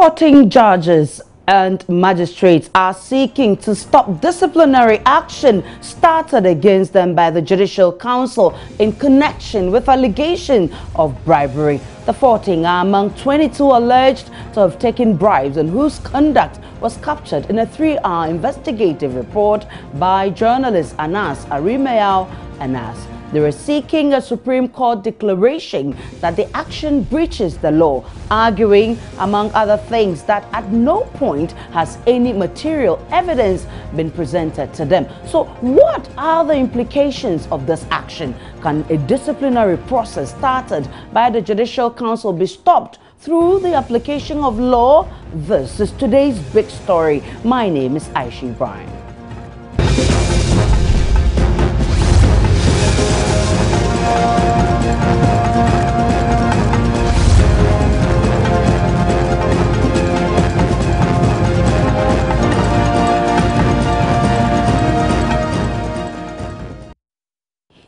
14 judges and magistrates are seeking to stop disciplinary action started against them by the Judicial Council in connection with allegation of bribery. The 14 are among 22 alleged to have taken bribes and whose conduct was captured in a 3-hour investigative report by journalist Anas Arimayao Anas. They were seeking a Supreme Court declaration that the action breaches the law, arguing, among other things, that at no point has any material evidence been presented to them. So what are the implications of this action? Can a disciplinary process started by the Judicial Council be stopped through the application of law? This is today's big story. My name is Aisha Brian.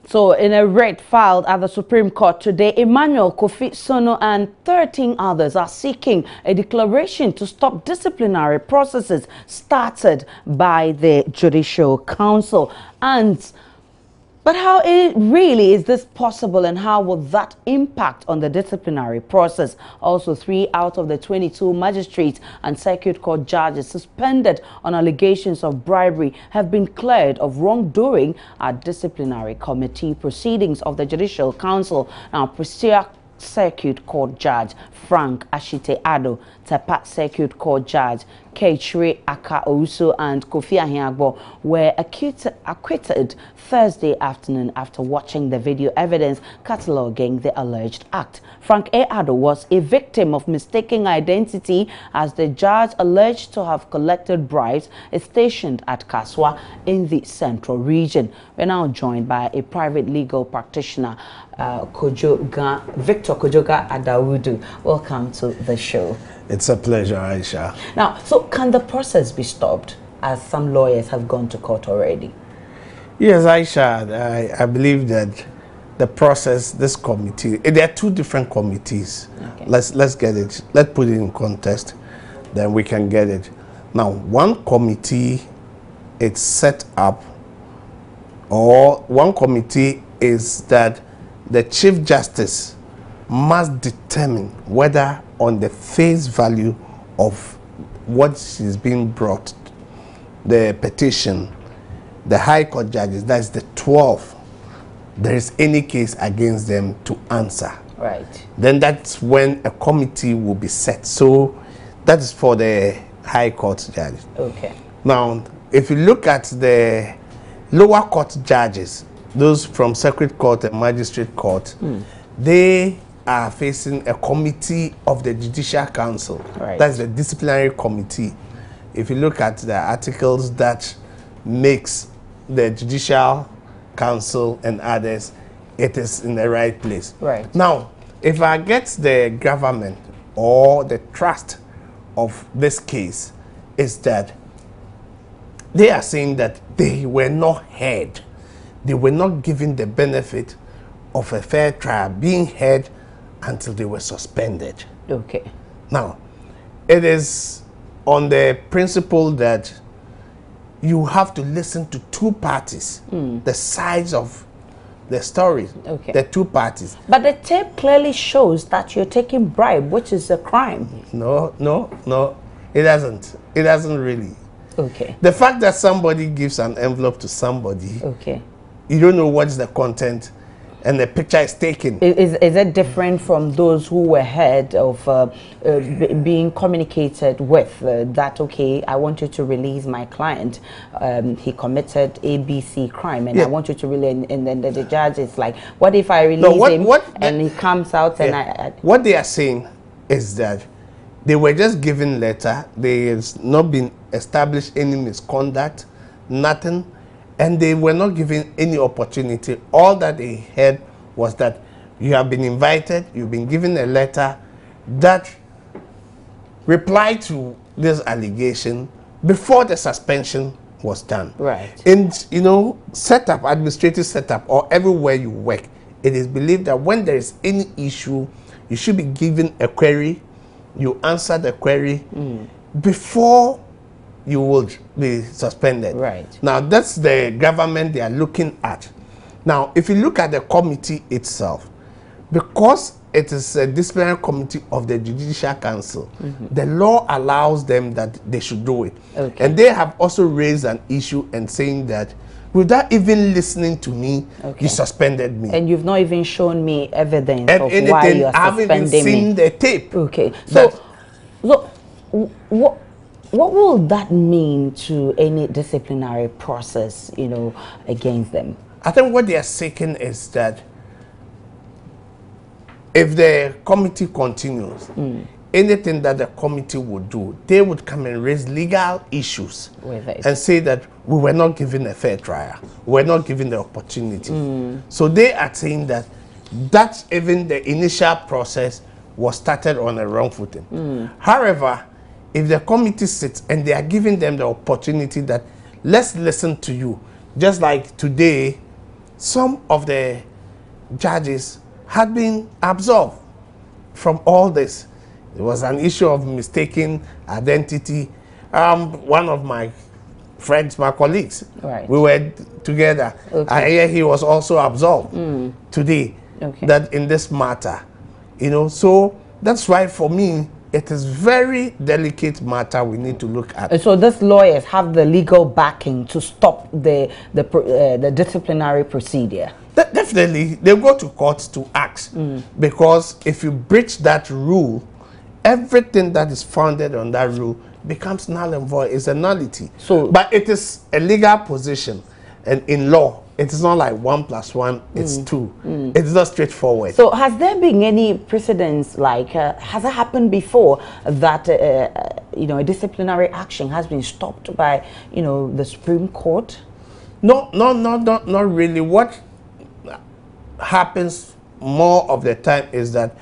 So, in a writ filed at the Supreme Court today, Emmanuel Kofi Sono and 13 others are seeking a declaration to stop disciplinary processes started by the Judicial Council. But how really is this possible, and how will that impact on the disciplinary process? Also, 3 out of the 22 magistrates and circuit court judges suspended on allegations of bribery have been cleared of wrongdoing at disciplinary committee proceedings of the Judicial Council. Now, Prussia Circuit Court Judge Frank Ashite Ado, Tepat Circuit Court Judge Keichiri Aka Ousu and Kofi Ahiagbo were acquitted Thursday afternoon after watching the video evidence cataloguing the alleged act. Frank A. Ado was a victim of mistaken identity, as the judge alleged to have collected bribes is stationed at Kaswa in the central region. We're now joined by a private legal practitioner, Victor Kojoga Adawudu. Welcome to the show. It's a pleasure, Aisha. Now, so can the process be stopped, as some lawyers have gone to court already? Yes, Aisha, I believe that the process, this committee, there are 2 different committees. Okay. Let's get it. Let's put it in context, then we can get it. Now, one committee is set up, or one committee is that the Chief Justice must determine whether on the face value of what is being brought, the petition, the High Court judges, that's the 12, there is any case against them to answer. Right. Then that's when a committee will be set. So that is for the High Court judges. Okay. Now, if you look at the lower court judges, those from Circuit Court and Magistrate Court, they are facing a committee of the Judicial Council. Right. That's the disciplinary committee. If you look at the articles that makes the Judicial Council and others, it is in the right place. Right. Now, if I get the government or the trust of this case, is that they are saying that they were not heard. They were not given the benefit of a fair trial, being heard until they were suspended. Okay. Now, it is on the principle that you have to listen to 2 parties, the sides of the story, okay, the 2 parties. But the tape clearly shows that you're taking bribe, which is a crime. No, it doesn't. It doesn't really. Okay. The fact that somebody gives an envelope to somebody, okay, you don't know what's the content, and the picture is taken. Is it different from those who were heard of being communicated with that, okay, I want you to release my client, he committed ABC crime, and I want you to release, and then the judge is like, what if I release him and he comes out and what they are saying is that they were just given letter, there has not been established any misconduct, nothing, and they were not given any opportunity. All that they heard was that you have been invited, you've been given a letter that replied to this allegation before the suspension was done. Right. And, you know, setup, administrative setup, or everywhere you work, it is believed that when there is any issue, you should be given a query you answer the query before you will be suspended. Right. Now, that's the government they are looking at. Now, if you look at the committee itself, because it is a disciplinary committee of the Judicial Council, the law allows them that they should do it. Okay. And they have also raised an issue and saying that without even listening to me, you suspended me. And you've not even shown me evidence And of anything, why you are I haven't even suspending seen me. the tape. Okay. So what will that mean to any disciplinary process, you know, against them? I think what they are seeking is that if the committee continues, anything that the committee would do, they would come and raise legal issues With it. and say that we were not given a fair trial, we were not given the opportunity. So they are saying that even the initial process was started on a wrong footing. However, if the committee sits and they are giving them the opportunity that let's listen to you, just like today, some of the judges had been absolved from all this. It was an issue of mistaken identity. One of my friends, my colleagues, Right. we were together. Okay. I hear he was also absolved today. Okay. That in this matter, you know, so that's why for me it is very delicate matter we need to look at. So these lawyers have the legal backing to stop the disciplinary procedure. Definitely, they go to court to ask, because if you breach that rule, everything that is founded on that rule becomes null and void. It's a nullity. So, but it is a legal position, and in law, it is not like 1 + 1 is 2. It's not straightforward. So has there been any precedents, like has it happened before that you know, a disciplinary action has been stopped by, you know, the Supreme Court? No, not really. What happens more of the time is that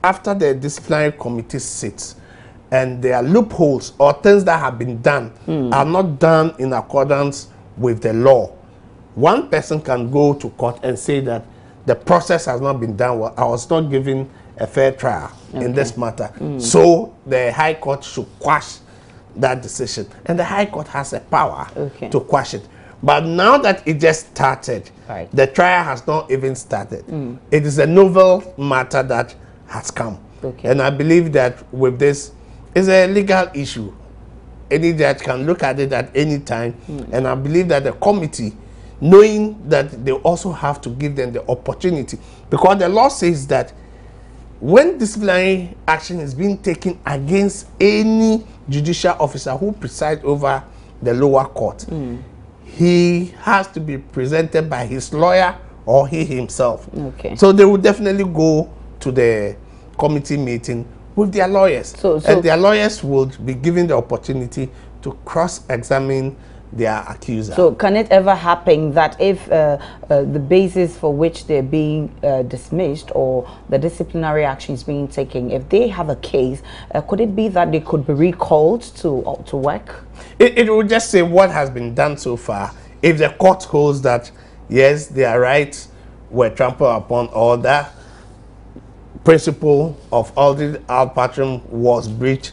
after the disciplinary committee sits and there are loopholes or things that have been done are not done in accordance with the law, one person can go to court and say that the process has not been done well. I was not given a fair trial in this matter. So the High Court should quash that decision. And the High Court has a power to quash it. But now that it just started, the trial has not even started. It is a novel matter that has come. And I believe that with this, it's a legal issue. Any judge can look at it at any time. And I believe that the committee, knowing that they also have to give them the opportunity, because the law says that when disciplinary action is being taken against any judicial officer who presides over the lower court, he has to be presented by his lawyer or he himself. So they will definitely go to the committee meeting with their lawyers. And their lawyers will be given the opportunity to cross-examine their accuser. So can it ever happen that if the basis for which they're being dismissed or the disciplinary action is being taken, if they have a case, could it be that they could be recalled to work? It will just say what has been done so far. If the court holds that, yes, their rights were trampled upon, or that principle of audit ad patrum was breached,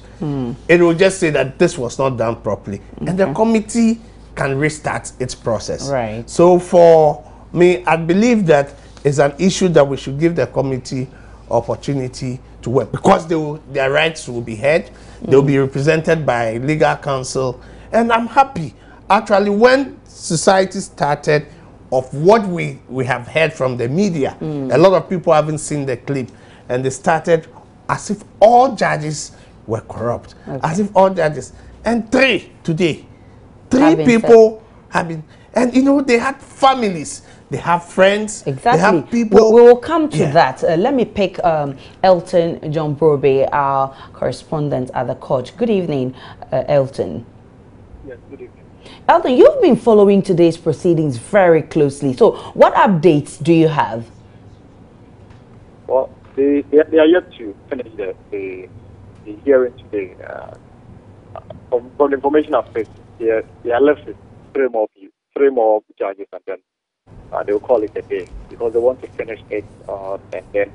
it will just say that this was not done properly. And the committee can restart its process. So for me, I believe that it's an issue that we should give the committee opportunity to work, because their rights will be heard. They'll be represented by legal counsel. And I'm happy. Actually, when society started, of what we have heard from the media, a lot of people haven't seen the clip, and they started as if all judges were corrupt, as if all judges. And today, three people have been, and you know, they had families, they have friends, they have people. We will come to that. Let me pick Elton John Brobe, our correspondent at the court. Good evening, Elton. Yes, good evening. Elton, you've been following today's proceedings very closely. So what updates do you have? Well, they are yet to finish the hearing today. From the information I've picked, they are left with three more judges, and then they will call it a day, because they want to finish it, and then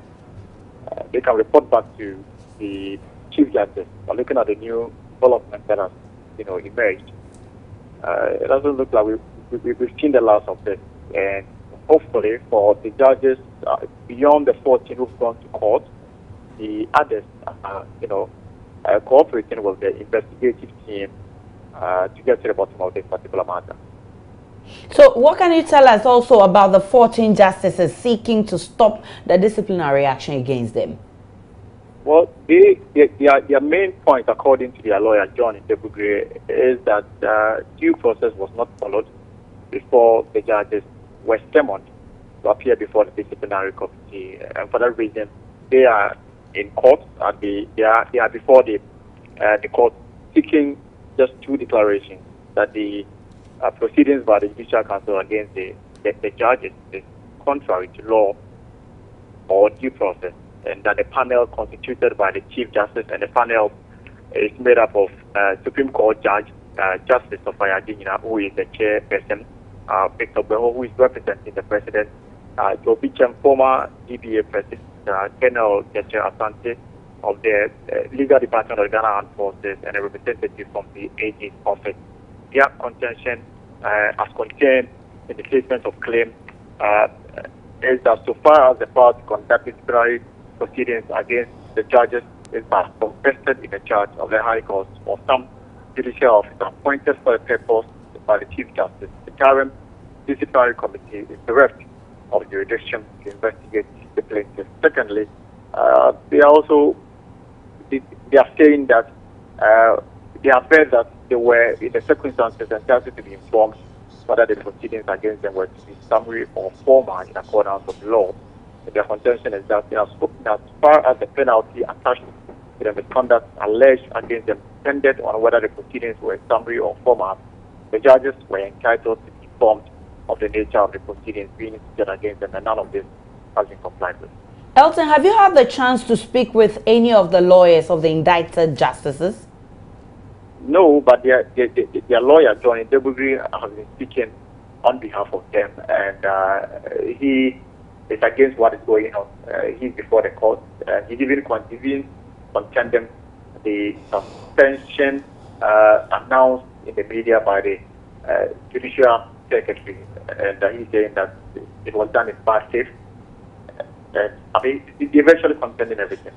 they can report back to the Chief Justice, or looking at the new development that has, emerged, it doesn't look like we've seen the last of this. And hopefully for the judges beyond the 14 who've gone to court, the others, cooperating with the investigative team to get to the bottom of this particular matter. So what can you tell us also about the 14 justices seeking to stop the disciplinary action against them? Well, their main point, according to their lawyer, John Bribery, is that due process was not followed before the judges were summoned to appear before the disciplinary committee. And for that reason, they are in court, and they are before the court seeking just two declarations that the proceedings by the Judicial Council against the judges is contrary to law or due process, and that the panel constituted by the Chief Justice, and the panel is made up of Supreme Court Judge Justice Osei, who is the chairperson, Victor Beho, who is representing the President, Joe Beecham, former DBA President, Colonel Getcher Asante of the Legal Department of the Ghana Armed Forces, and a representative from the AG's office. Their contention, as contained in the statement of claim, is that so far as the power to conduct disciplinary proceedings against the judges is vested in the charge of the High Court or some judicial officer appointed for the purpose by the Chief Justice. The current disciplinary committee is bereft of jurisdiction to investigate the plaintiff. Secondly, they are saying that they have heard that they were in the circumstances entitled to be informed whether the proceedings against them were to be summary or formal in accordance with law. Their contention is that as far as the penalty attached to the misconduct alleged against them depended on whether the proceedings were summary or formal, the judges were entitled to be informed of the nature of the proceedings being instituted against them, and none of this has been complied with. Elton, have you had the chance to speak with any of the lawyers of the indicted justices? No, but their lawyer, John Bribery, has been speaking on behalf of them, and he is against what is going on. He's before the court. He even contended the suspension announced in the media by the Judicial Secretary, and he's saying that it was done in bad faith. They eventually contended everything.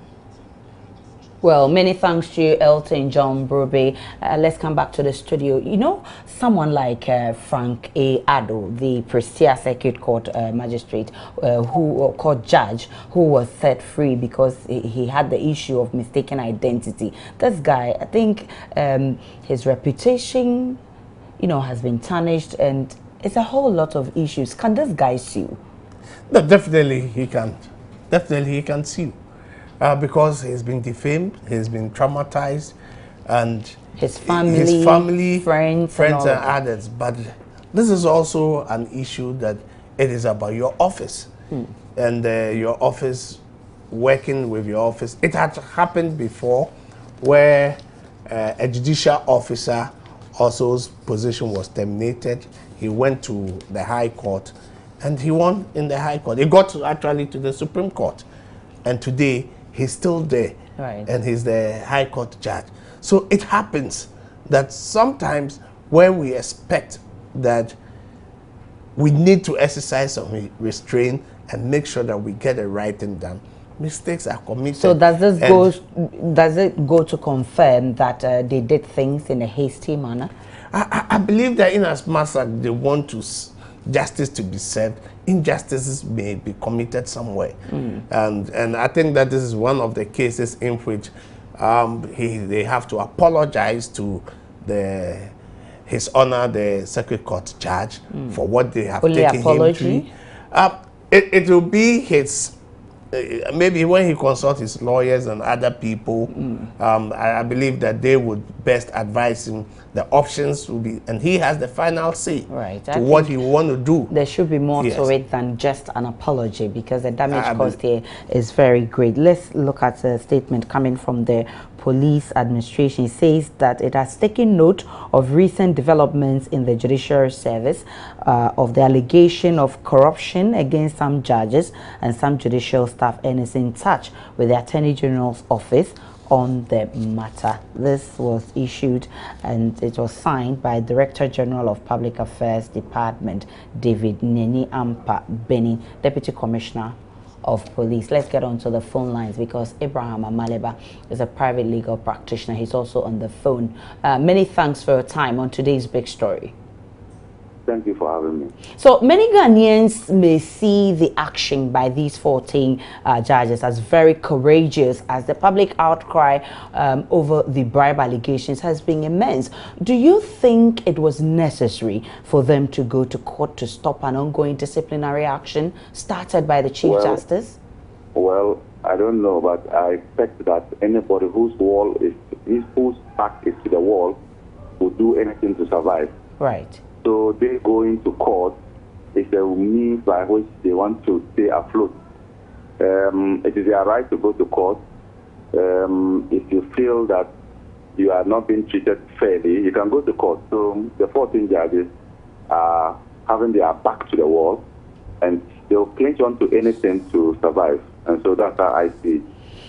Well, many thanks to you, Elton John Bribery. Let's come back to the studio. You know, someone like Frank A. Addo, the Prestia Circuit Court magistrate, court judge, who was set free because he had the issue of mistaken identity. This guy, I think his reputation, has been tarnished, and it's a whole lot of issues. Can this guy sue? No, definitely he can. Definitely he can sue. Because he's been defamed, he's been traumatized, and his family, friends and others. But this is also an issue that it is about your office, and your office, working with your office. It had happened before where a judicial officer also's position was terminated. He went to the High Court, and he won in the High Court. He got actually to the Supreme Court, and today he's still there, right, and he's the High Court judge. So it happens that sometimes when we expect that we need to exercise some restraint and make sure that we get the right thing done, mistakes are committed. So does it go to confirm that they did things in a hasty manner? I believe that in as much as they want justice to be served, injustices may be committed somewhere, and I think that this is one of the cases in which they have to apologize to His Honor the Circuit Court judge for what they have taken him through. It will be his maybe when he consults his lawyers and other people. I believe that they would best advise him. The options will be, and he has the final say, right, to what he want to do. There should be more to it than just an apology, because the damage caused here is very great. Let's look at a statement coming from the police administration. It says that it has taken note of recent developments in the judiciary service, of the allegation of corruption against some judges and some judicial staff, and is in touch with the Attorney General's office on the matter. This was issued and it was signed by Director General of Public Affairs Department, David Neni Ampa Beni, Deputy Commissioner of Police. Let's get on to the phone lines because Abraham Amaleba is a private legal practitioner. He's also on the phone. Many thanks for your time on today's big story. Thank you for having me. So many Ghanaians may see the action by these 14 judges as very courageous, as the public outcry over the bribe allegations has been immense. Do you think it was necessary for them to go to court to stop an ongoing disciplinary action started by the Chief Justice? Well, I don't know, but I expect that anybody whose back is to the wall will do anything to survive. Right. So they go into court is a means by which they want to stay afloat. It is their right to go to court. If you feel that you are not being treated fairly, you can go to court. So the 14 judges are having their back to the wall, and they'll cling on to anything to survive. And so that's how I see it.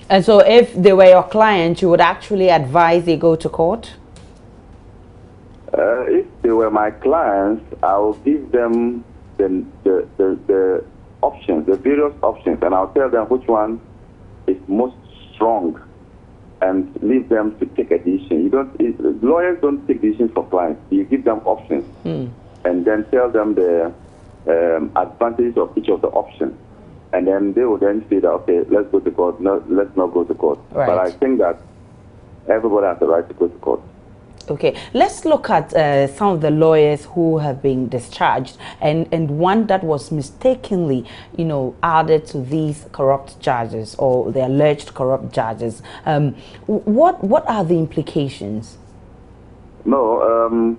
And so if they were your client, you would actually advise they go to court? If they were my clients, I will give them the options, the various options, and I'll tell them which one is most strong and leave them to take a decision. Lawyers don't take decisions for clients. You give them options and then tell them the advantages of each of the options. And then they will then say that, okay, let's go to court, no, let's not go to court. Right. But I think that everybody has the right to go to court. Okay, let's look at some of the lawyers who have been discharged and one that was mistakenly, added to these corrupt charges or the alleged corrupt charges. What are the implications? No,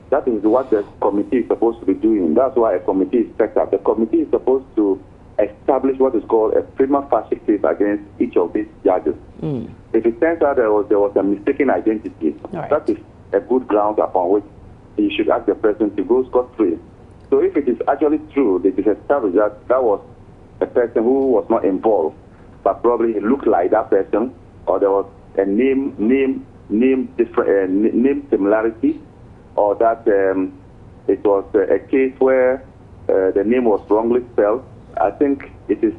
that is what the committee is supposed to be doing. That's why a committee is set up. The committee is supposed to establish what is called a prima facie case against each of these judges. If it turns out there was a mistaken identity, right, that is a good ground upon which you should ask the person to go scot-free. So if it is actually true, it is established that that was a person who was not involved, but probably he looked like that person, or there was a name similarity, or that it was a case where the name was wrongly spelled, I think it is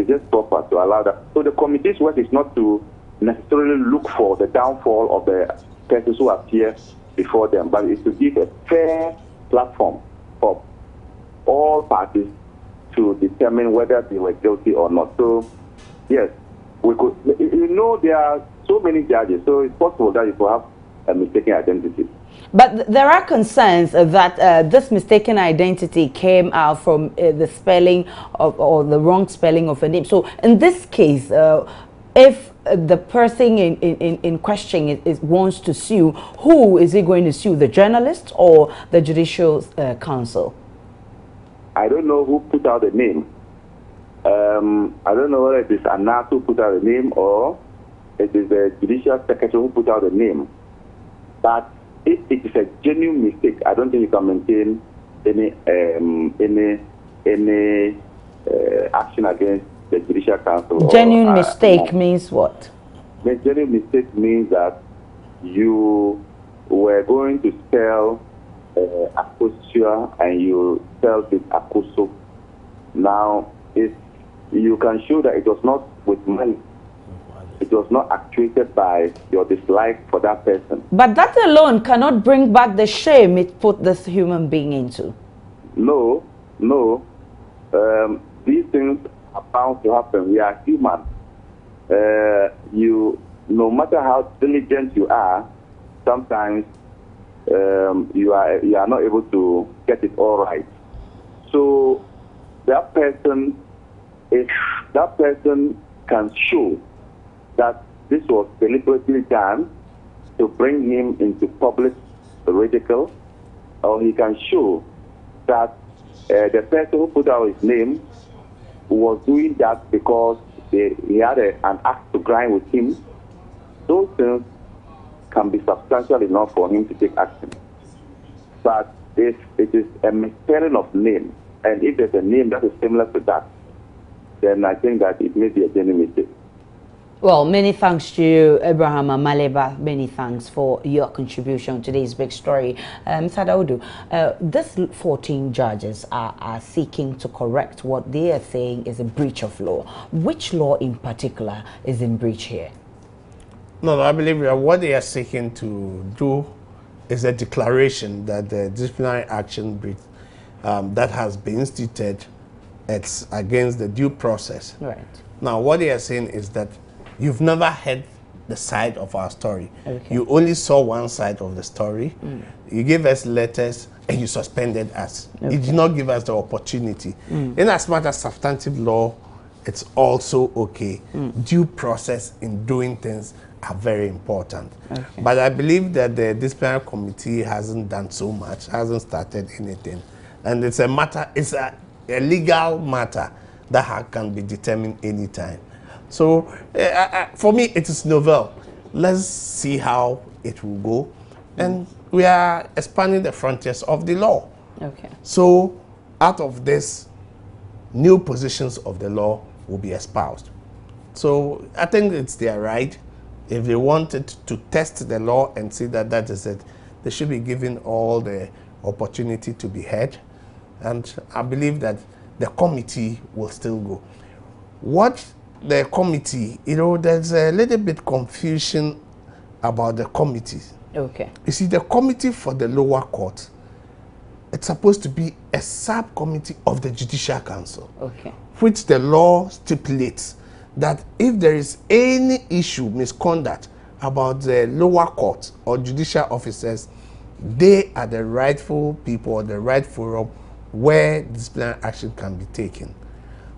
just proper to allow that. So the committee's work is not to necessarily look for the downfall of the persons who appear before them, but it's to give a fair platform for all parties to determine whether they were guilty or not. So, yes, we could. There are so many judges, so it's possible that you could have a mistaken identity. But there are concerns that this mistaken identity came out from the spelling or the wrong spelling of a name. So in this case, if the person in question wants to sue, who is he going to sue? The journalist or the Judicial Council? I don't know who put out the name. I don't know whether it is Anas who put out the name or it is the Judicial Secretary who put out the name. But if it is a genuine mistake, I don't think you can maintain any action against the Judicial Council. Genuine mistake means what? The genuine mistake means that you were going to spell Akosua and you spelled it Akoso. Now, if you can show that it was not with money, it was not actuated by your dislike for that person. But that alone cannot bring back the shame it put this human being into. No. These things are bound to happen. We are human. No matter how diligent you are, sometimes you are not able to get it all right. So that person, if that person can show that this was deliberately done to bring him into public ridicule, or he can show that the person who put out his name was doing that because he had an axe to grind with him, those things can be substantial enough for him to take action. But if it is a misspelling of name, and if there's a name that is similar to that, then I think that it may be a genuine mistake. Well, many thanks to you, Abraham Maleba. Many thanks for your contribution to this big story. Mr. Daudu, these 14 judges are seeking to correct what they are saying is a breach of law. Which law in particular is in breach here? No, I believe that what they are seeking to do is a declaration that the disciplinary action breach that has been instituted, it's against the due process. Right. Now, what they are saying is that you've never heard the side of our story. Okay. You only saw one side of the story. You gave us letters and you suspended us. Okay. You did not give us the opportunity. In as much as substantive law, it's also okay. Due process in doing things are very important. Okay. But I believe that the disciplinary committee hasn't done so much, hasn't started anything. And it's a matter, it's a legal matter that can be determined anytime. So for me, it is novel. Let's see how it will go. And we are expanding the frontiers of the law. Okay. So out of this, new positions of the law will be espoused. So I think it's their right. If they wanted to test the law and see that that is it, they should be given all the opportunity to be heard. And I believe that the committee will still go. What the committee, you know, there's a little bit confusion about the committees. Okay. You see, the committee for the lower court, it's supposed to be a subcommittee of the Judicial Council. Okay. Which the law stipulates that if there is any issue, misconduct about the lower court or judicial officers, they are the rightful people or the right forum where disciplinary action can be taken.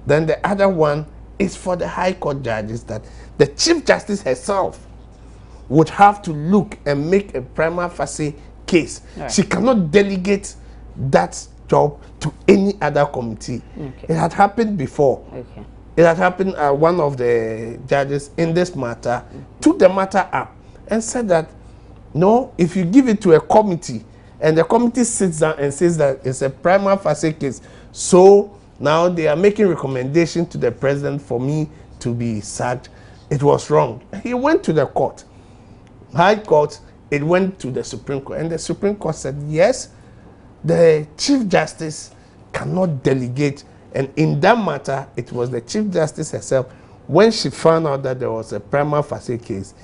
Then the other one is for the High Court judges, that the Chief Justice herself would have to look and make a prima facie case. Right. She cannot delegate that job to any other committee. Okay. It had happened before. Okay. It had happened, one of the judges in this matter took the matter up and said that, no, if you give it to a committee and the committee sits down and says that it's a prima facie case, so now they are making recommendation to the president for me to be sacked, it was wrong. He went to the court, High Court, it went to the Supreme Court, and the Supreme Court said, yes, the Chief Justice cannot delegate. And in that matter, it was the Chief Justice herself, when she found out that there was a prima facie case,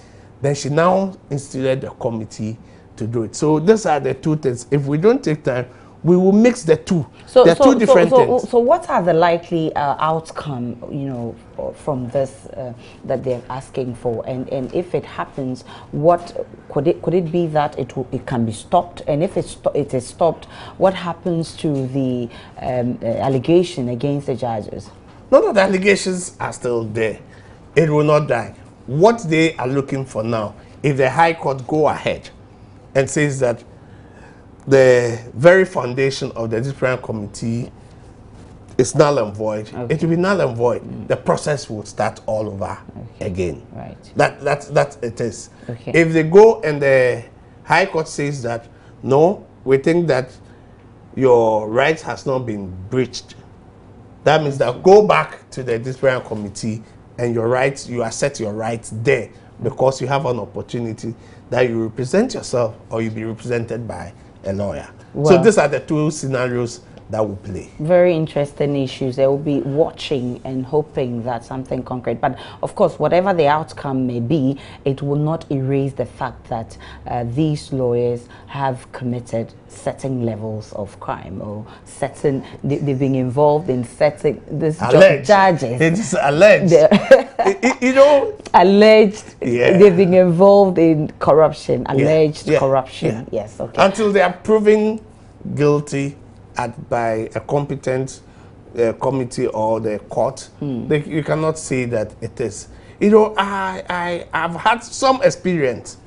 then she now instituted the committee to do it. So these are the two things. If we don't take time, we will mix the two. They're two different things. So what are the likely outcome, you know, from this that they're asking for? And if it happens, what could it be that it can be stopped? And if it is stopped, what happens to the allegation against the judges? None of the allegations are still there. It will not die. What they are looking for now, if the High Court go ahead and says that the very foundation of the disciplinary committee is null and void, okay, it will be null and void. The process will start all over again. Right. That it is. Okay. If they go and the High Court says that, no, we think that your rights has not been breached, that means that go back to the disciplinary committee and your rights, you assert your rights there, because you have an opportunity that you represent yourself or you be represented by a lawyer. Well, so these are the two scenarios that will play. Very interesting issues. They will be watching and hoping that something concrete. But of course, whatever the outcome may be, it will not erase the fact that these lawyers have committed certain levels of crime, or certain they've been involved in certain judges. It is alleged. You know, alleged. Yeah. They've been involved in corruption. Alleged corruption. Yeah. Yes. Okay. Until they are proven guilty by a competent committee or the court, you cannot say that it is. You know, I've had some experience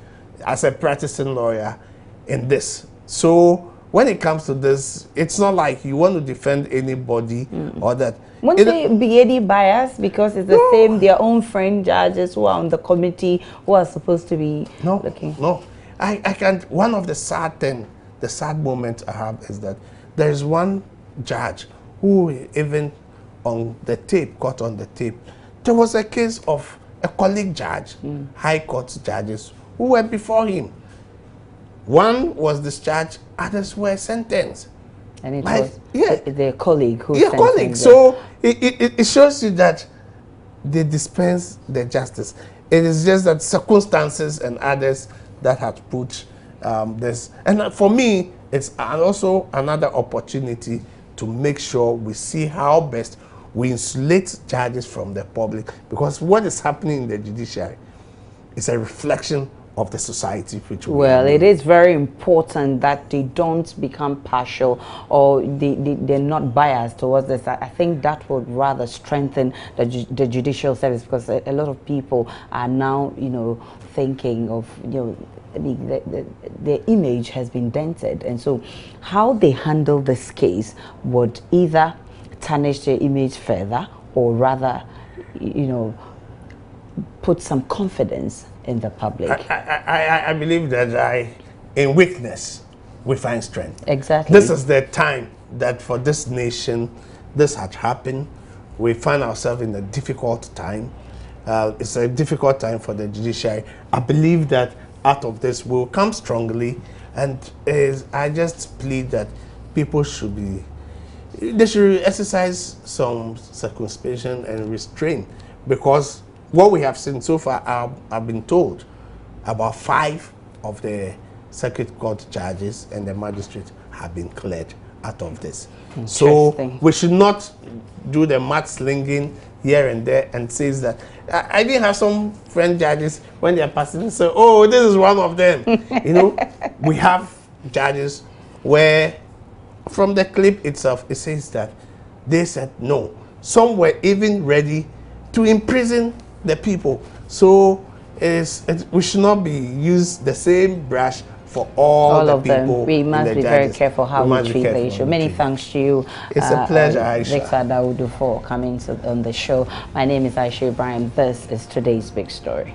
as a practicing lawyer in this. So when it comes to this, it's not like you want to defend anybody or that. Won't they be any bias, because it's the same, their own friend judges who are on the committee who are supposed to be looking? No, I can't. One of the sad moments I have is that there is one judge who even on the tape, caught on the tape, there was a case of a colleague judge, high court judges who were before him. One was discharged, others were sentenced. And it was their colleague who sentenced colleague. Them. So it shows you that they dispense the justice. It is just that circumstances and others that have put this. And for me, it's also another opportunity to make sure we see how best we insulate judges from the public, because what is happening in the judiciary is a reflection of the society which we well, it is very important that they don't become partial or they're not biased towards this. I think that would rather strengthen the judicial service, because a lot of people are now, you know, thinking of, you know, the image has been dented, and so how they handle this case would either tarnish their image further or rather, you know, put some confidence in the public. I believe that in weakness we find strength. Exactly. This is the time that for this nation this had happened. We find ourselves in a difficult time. It's a difficult time for the judiciary. I believe that out of this we'll come strongly, and I just plead that people should exercise some circumspection and restraint, because what we have seen so far, I've been told about 5 of the circuit court judges and the magistrate have been cleared out of this. So we should not do the mudslinging here and there and says that I didn't have some French judges when they are passing say, oh, this is one of them. You know, we have judges where from the clip itself it says that they said no. Some were even ready to imprison the people. So we should not use the same brush for all the of people. Them. We must be very careful how we treat the issue. Many thanks to you. It's a pleasure, Aisha. Victor Daudu, for coming on the show. My name is Aisha Ibrahim. This is today's big story.